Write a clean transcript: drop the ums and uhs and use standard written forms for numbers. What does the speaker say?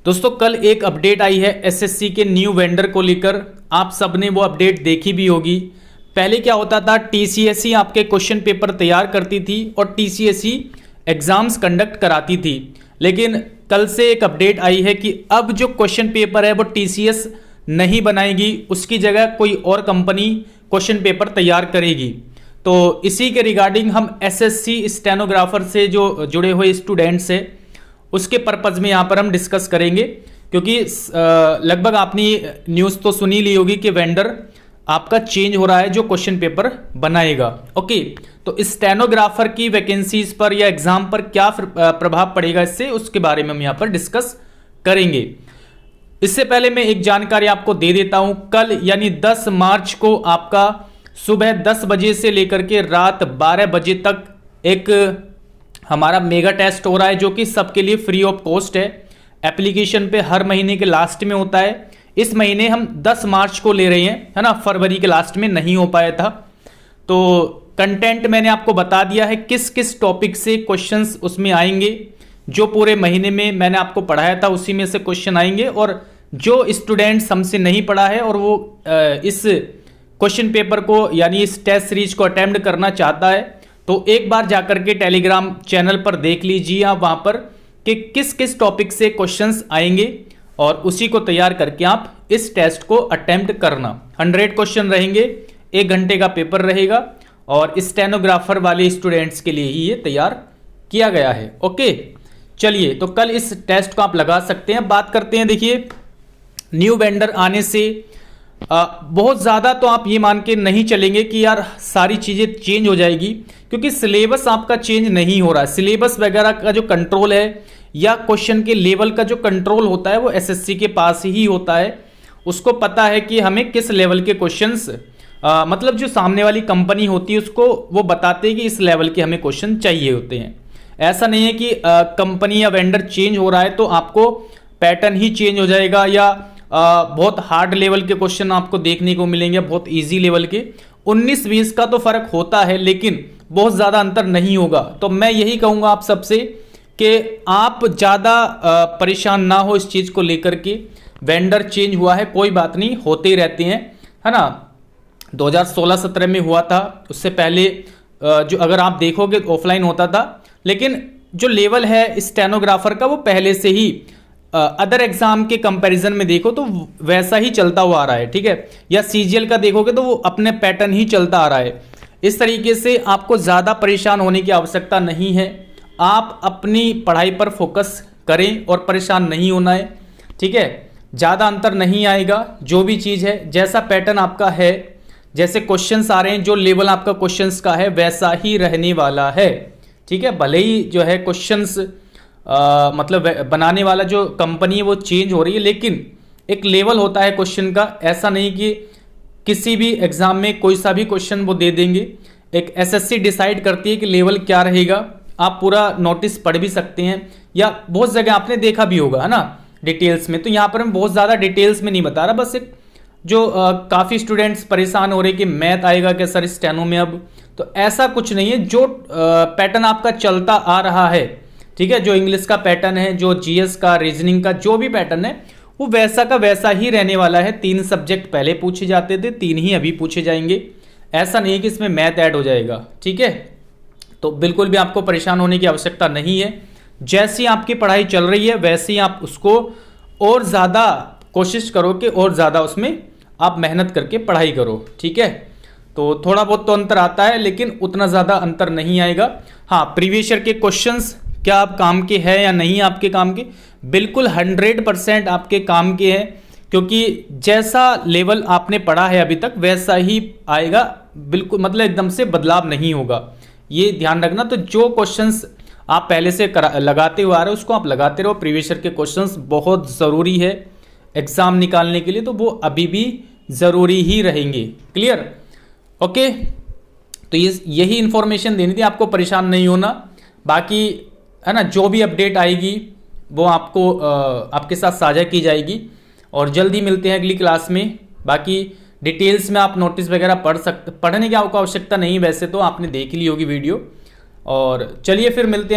दोस्तों कल एक अपडेट आई है एसएससी के न्यू वेंडर को लेकर। आप सबने वो अपडेट देखी भी होगी। पहले क्या होता था, टीसीएसई आपके क्वेश्चन पेपर तैयार करती थी और टीसीएसई एग्जाम्स कंडक्ट कराती थी। लेकिन कल से एक अपडेट आई है कि अब जो क्वेश्चन पेपर है वो टीसीएस नहीं बनाएगी, उसकी जगह कोई और कंपनी क्वेश्चन पेपर तैयार करेगी। तो इसी के रिगार्डिंग हम एसएससी स्टेनोग्राफर से जो जुड़े हुए स्टूडेंट्स हैं उसके पर्पज में यहाँ पर हम डिस्कस करेंगे, क्योंकि लगभग आपने न्यूज़ तो सुनी ली होगी कि वेंडर आपका चेंज हो रहा है जो क्वेश्चन पेपर बनाएगा। ओके, तो स्टेनोग्राफर की वैकेंसीज पर या एग्जाम पर क्या प्रभाव पड़ेगा इससे, उसके बारे में हम यहाँ पर डिस्कस करेंगे। इससे पहले मैं एक जानकारी आपको दे देता हूं। कल यानी 10 मार्च को आपका सुबह 10 बजे से लेकर के रात 12 बजे तक एक हमारा मेगा टेस्ट हो रहा है, जो कि सबके लिए फ्री ऑफ कॉस्ट है। एप्लीकेशन पे हर महीने के लास्ट में होता है। इस महीने हम 10 मार्च को ले रहे हैं, है ना, फरवरी के लास्ट में नहीं हो पाया था। तो कंटेंट मैंने आपको बता दिया है, किस किस टॉपिक से क्वेश्चंस उसमें आएंगे। जो पूरे महीने में मैंने आपको पढ़ाया था उसी में से क्वेश्चन आएंगे, और जो स्टूडेंट्स हमसे नहीं पढ़ा है और वो इस क्वेश्चन पेपर को यानी इस टेस्ट सीरीज को अटेम्प्ट करना चाहता है, तो एक बार जाकर के टेलीग्राम चैनल पर देख लीजिए आप वहां पर कि किस किस टॉपिक से क्वेश्चंस आएंगे, और उसी को तैयार करके आप इस टेस्ट को अटेम्प्ट करना। 100 क्वेश्चन रहेंगे, 1 घंटे का पेपर रहेगा, और स्टेनोग्राफर वाले स्टूडेंट्स के लिए ही ये तैयार किया गया है। ओके, चलिए, तो कल इस टेस्ट को आप लगा सकते हैं। बात करते हैं, देखिए न्यू वेंडर आने से बहुत ज़्यादा तो आप ये मान के नहीं चलेंगे कि यार सारी चीज़ें चेंज हो जाएगी, क्योंकि सिलेबस आपका चेंज नहीं हो रहा है। सिलेबस वगैरह का जो कंट्रोल है या क्वेश्चन के लेवल का जो कंट्रोल होता है वो एसएससी के पास ही होता है। उसको पता है कि हमें किस लेवल के क्वेश्चंस मतलब जो सामने वाली कंपनी होती है उसको वो बताते हैं कि इस लेवल के हमें क्वेश्चन चाहिए होते हैं। ऐसा नहीं है कि कंपनी या वेंडर चेंज हो रहा है तो आपको पैटर्न ही चेंज हो जाएगा, या बहुत हार्ड लेवल के क्वेश्चन आपको देखने को मिलेंगे, बहुत इजी लेवल के। 19-20 का तो फर्क होता है, लेकिन बहुत ज़्यादा अंतर नहीं होगा। तो मैं यही कहूँगा आप सबसे कि आप ज़्यादा परेशान ना हो इस चीज़ को लेकर के। वेंडर चेंज हुआ है, कोई बात नहीं, होते ही रहते हैं, है ना। 2016-17 में हुआ था, उससे पहले जो अगर आप देखोगे ऑफलाइन होता था, लेकिन जो लेवल है स्टेनोग्राफर का वो पहले से ही अदर एग्जाम के कंपैरिजन में देखो तो वैसा ही चलता हुआ आ रहा है, ठीक है। या सीजीएल का देखोगे तो वो अपने पैटर्न ही चलता आ रहा है। इस तरीके से आपको ज़्यादा परेशान होने की आवश्यकता नहीं है। आप अपनी पढ़ाई पर फोकस करें और परेशान नहीं होना है, ठीक है। ज़्यादा अंतर नहीं आएगा। जो भी चीज़ है, जैसा पैटर्न आपका है, जैसे क्वेश्चंस आ रहे हैं, जो लेवल आपका क्वेश्चंस का है वैसा ही रहने वाला है, ठीक है। भले ही जो है क्वेश्चंस मतलब बनाने वाला जो कंपनी है वो चेंज हो रही है, लेकिन एक लेवल होता है क्वेश्चन का। ऐसा नहीं कि किसी भी एग्जाम में कोई सा भी क्वेश्चन वो दे देंगे। एक एसएससी डिसाइड करती है कि लेवल क्या रहेगा। आप पूरा नोटिस पढ़ भी सकते हैं, या बहुत जगह आपने देखा भी होगा, है ना, डिटेल्स में। तो यहाँ पर हम बहुत ज़्यादा डिटेल्स में नहीं बता रहा, बस एक जो काफ़ी स्टूडेंट्स परेशान हो रहे कि मैथ आएगा क्या सर स्टेनो में अब, तो ऐसा कुछ नहीं है। जो पैटर्न आपका चलता आ रहा है, ठीक है, जो इंग्लिश का पैटर्न है, जो जीएस का, रीजनिंग का जो भी पैटर्न है वो वैसा का वैसा ही रहने वाला है। 3 सब्जेक्ट पहले पूछे जाते थे, 3 ही अभी पूछे जाएंगे। ऐसा नहीं है कि इसमें मैथ ऐड हो जाएगा, ठीक है। तो बिल्कुल भी आपको परेशान होने की आवश्यकता नहीं है। जैसी आपकी पढ़ाई चल रही है वैसे ही आप उसको और ज़्यादा कोशिश करो कि और ज़्यादा उसमें आप मेहनत करके पढ़ाई करो, ठीक है। तो थोड़ा बहुत तो अंतर आता है, लेकिन उतना ज़्यादा अंतर नहीं आएगा। हाँ, प्रीवियस ईयर के क्वेश्चंस क्या आप काम के हैं या नहीं आपके काम के, बिल्कुल 100% आपके काम के हैं, क्योंकि जैसा लेवल आपने पढ़ा है अभी तक वैसा ही आएगा। बिल्कुल मतलब एकदम से बदलाव नहीं होगा, ये ध्यान रखना। तो जो क्वेश्चंस आप पहले से लगाते हुए आ रहे हो उसको आप लगाते रहो। प्रीवियस ईयर के क्वेश्चंस बहुत ज़रूरी है एग्ज़ाम निकालने के लिए, तो वो अभी भी ज़रूरी ही रहेंगे। क्लियर? ओके, तो यही इन्फॉर्मेशन देनी थी, आपको परेशान नहीं होना। बाकी है ना, जो भी अपडेट आएगी वो आपको आपके साथ साझा की जाएगी, और जल्दी मिलते हैं अगली क्लास में। बाकी डिटेल्स में आप नोटिस वगैरह पढ़ने की आपको आवश्यकता नहीं, वैसे तो आपने देख ली होगी वीडियो। और चलिए फिर मिलते हैं।